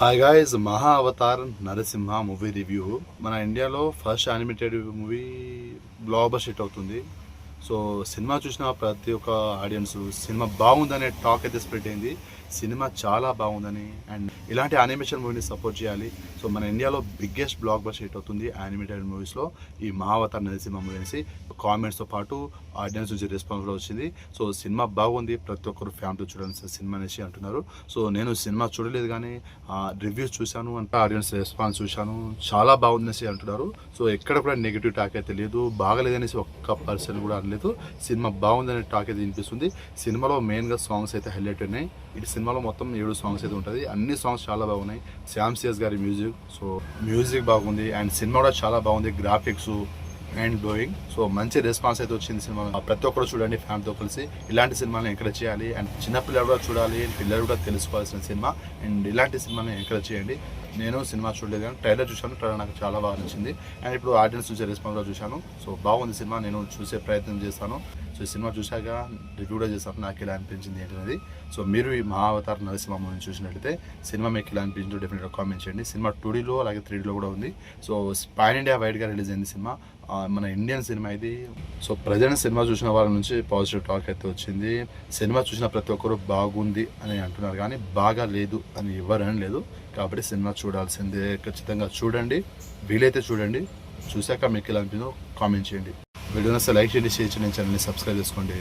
Hi guys, మహా Avatar Narasimha movie review. మన ఇండియాలో first animated movie block buster hit అవుతుంది. సో సినిమా చూసిన ప్రతి ఒక్క ఆడియన్స్ సినిమా బాగుందనే టాక్ అయితే స్ప్రెడ్ అయింది. సినిమా చాలా బాగుందని అండ్ ఇలాంటి యానిమేషన్ మూవీని సపోర్ట్ చేయాలి. సో మన ఇండియాలో బిగ్గెస్ట్ బ్లాక్ బస్టర్ హిట్ అవుతుంది యానిమేటెడ్ మూవీస్లో ఈ మహావతార్ నరసింహ మూవీ అనేసి కామెంట్స్తో పాటు ఆడియన్స్ నుంచి రెస్పాన్స్ కూడా వచ్చింది. సో సినిమా బాగుంది, ప్రతి ఒక్కరు ఫ్యామిలీ చూడాల్సిన సినిమా అనేసి అంటున్నారు. సో నేను సినిమా చూడలేదు కానీ రివ్యూస్ చూశాను, అంటే ఆడియన్స్ రెస్పాన్స్ చూశాను, చాలా బాగుందనేసి అంటున్నారు. సో ఎక్కడ కూడా నెగిటివ్ టాక్ అయితే లేదు, బాగలేదనేసి ఒక్క పర్సన్ కూడా అనలేదు. సినిమా బాగుందనే టాక్ అయితే వినిపిస్తుంది. సినిమాలో మెయిన్గా సాంగ్స్ అయితే హైలైట్ ఉన్నాయి. ఇటు సినిమాలో మొత్తం 7 సాంగ్స్ అయితే ఉంటుంది. అన్ని సాంగ్స్ చాలా బాగున్నాయి. శ్యామ్ సిఎస్ గారి మ్యూజిక్, సో మ్యూజిక్ బాగుంది అండ్ సినిమా కూడా చాలా బాగుంది. Graphics and blowing. సో మంచి రెస్పాన్స్ అయితే వచ్చింది సినిమా. ప్రతి ఒక్కరు చూడండి ఫ్యామిలీతో కలిసి. ఇలాంటి సినిమాలను ఎంకరేజ్ చేయాలి అండ్ చిన్నపిల్లలు కూడా చూడాలి, పిల్లలు కూడా తెలుసుకోవాల్సిన సినిమా అండ్ ఇలాంటి సినిమాలను ఎంకరేజ్ చేయండి. నేను సినిమా చూడలేదు కానీ ట్రైలర్ చూశాను, ట్రైలర్ నాకు చాలా బాగా నచ్చింది అండ్ ఇప్పుడు ఆడియన్స్ చూసే రెస్పాన్స్ కూడా చూశాను. సో బాగుంది సినిమా, నేను చూసే ప్రయత్నం చేస్తాను. సో ఈ సినిమా చూశాక రివ్యూ కూడా చేస్తాను నాకు ఎలా అనిపించింది ఏంటనేది. సో మీరు ఈ మహావతార్ నరసింహ మూవీని చూసినట్లయితే సినిమా మీకు ఎలా అనిపించిందో డెఫినెట్గా కామెంట్ చేయండి. సినిమా 2Dలో అలాగే 3Dలో కూడా ఉంది. సో పాన్ ఇండియా వైడ్గా రిలీజ్ అయింది సినిమా, మన ఇండియన్ సినిమా ఇది. సో ప్రజెంట్ సినిమా చూసిన వాళ్ళ నుంచి పాజిటివ్ టాక్ అయితే వచ్చింది. సినిమా చూసిన ప్రతి ఒక్కరు బాగుంది అని అంటున్నారు కానీ బాగా లేదు అని ఎవరు అనలేదు. కాబట్టి సినిమా చూడాల్సిందే, ఖచ్చితంగా చూడండి, వీలైతే చూడండి. చూశాక మీకు ఎలా అనిపించిందో కామెంట్ చేయండి. వీడియోని లైక్ చేయండి, షేర్ చేయండి, ఛానల్ని సబ్స్క్రైబ్ చేసుకోండి.